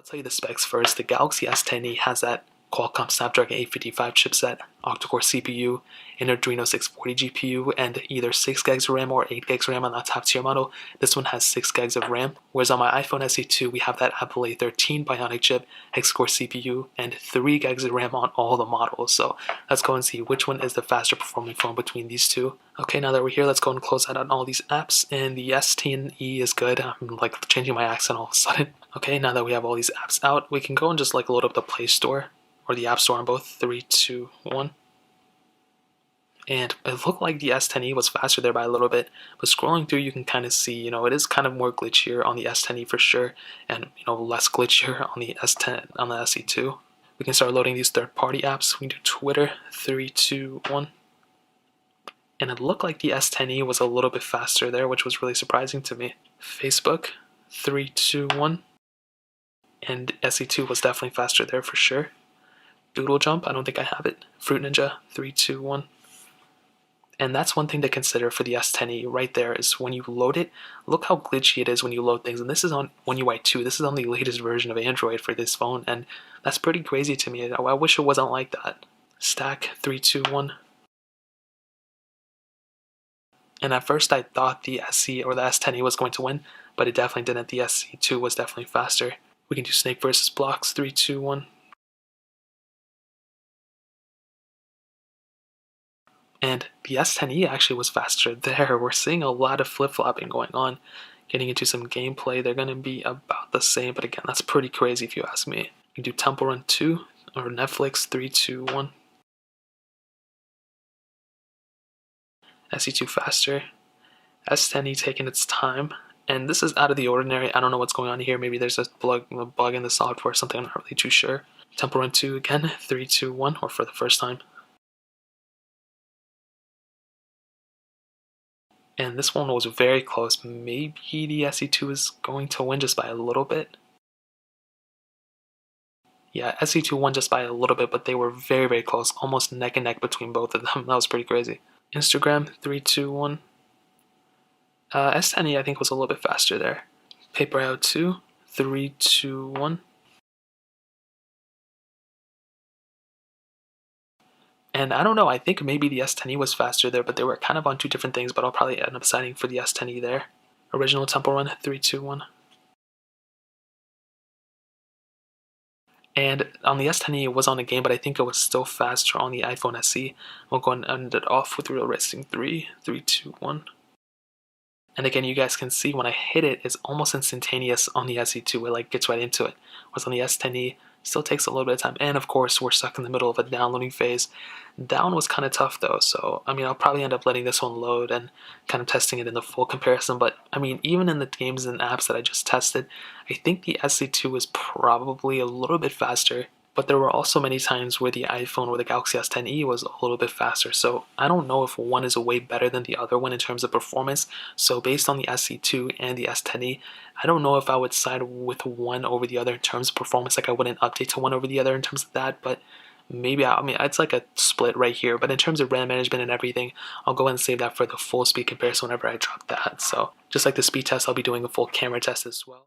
I'll tell you the specs first. The Galaxy S10e has that Qualcomm Snapdragon 855 chipset, octa-core CPU, an Adreno 640 GPU, and either 6 gigs of RAM or 8 gigs of RAM on that top tier model. This one has 6 gigs of RAM, whereas on my iPhone SE2 we have that Apple A13 Bionic chip, hex-core CPU, and 3 gigs of RAM on all the models. So let's go and see which one is the faster performing phone between these two. Okay, now that we're here, let's go and close out on all these apps, and the S10e is good. I'm like changing my accent all of a sudden. Okay, now that we have all these apps out, we can go and just like load up the Play Store or the App Store on both. 3, 2, 1. And it looked like the S10e was faster there by a little bit, but scrolling through you can kind of see, it is kind of more glitchier on the S10e for sure, and less glitchier on the S10 on the SE2. We can start loading these third-party apps. We can do Twitter. 3, 2, 1. And it looked like the S10e was a little bit faster there, which was really surprising to me. Facebook. 3, 2, 1. And SE2 was definitely faster there for sure. Doodle Jump, I don't think I have it. Fruit Ninja, 3, 2, 1. And that's one thing to consider for the S10e right there is when you load it, look how glitchy it is when you load things. And this is on One UI 2. This is on the latest version of Android for this phone, and that's pretty crazy to me. I wish it wasn't like that. Stack, 3, 2, 1. And at first I thought the SE or the S10e was going to win, but it definitely didn't. The SE2 was definitely faster. We can do Snake versus Blocks, 3, 2, 1. And the S10e actually was faster there. We're seeing a lot of flip-flopping going on. Getting into some gameplay, they're going to be about the same, but again, that's pretty crazy if you ask me. You can do Temple Run 2 or Netflix, 3, 2, 1. SE2 faster. S10e taking its time. And this is out of the ordinary. I don't know what's going on here. Maybe there's a bug in the software or something. I'm not really too sure. Temple Run 2 again, 3, 2, 1, or for the first time. And this one was very close. Maybe the SE2 is going to win just by a little bit. Yeah, SE2 won just by a little bit, but they were very, very close. Almost neck and neck between both of them. That was pretty crazy. Instagram, 3, 2, 1. S10e I think was a little bit faster there. Paper Out 2, 3, 2, 1. And I don't know, I think maybe the S10e was faster there, but they were kind of on two different things, but I'll probably end up siding for the S10e there. Original Temple Run, 3, 2, 1. And on the S10e it was on a game, but I think it was still faster on the iPhone SE. We'll go and end it off with Real Racing 3, 3, 2, 1. And again, you guys can see when I hit it, it's almost instantaneous on the SE2. It like gets right into it. Whereas on the S10e, still takes a little bit of time. And of course, we're stuck in the middle of a downloading phase. Down was kind of tough though. So, I mean, I'll probably end up letting this one load and kind of testing it in the full comparison. But I mean, even in the games and apps that I just tested, I think the SE2 is probably a little bit faster. But there were also many times where the iPhone or the Galaxy S10e was a little bit faster. So I don't know if one is way better than the other one in terms of performance. So based on the SE2 and the S10e, I don't know if I would side with one over the other in terms of performance. Like I wouldn't update to one over the other in terms of that. But maybe, I mean, it's like a split right here. But in terms of RAM management and everything, I'll go ahead and save that for the full speed comparison whenever I drop that. So just like the speed test, I'll be doing a full camera test as well.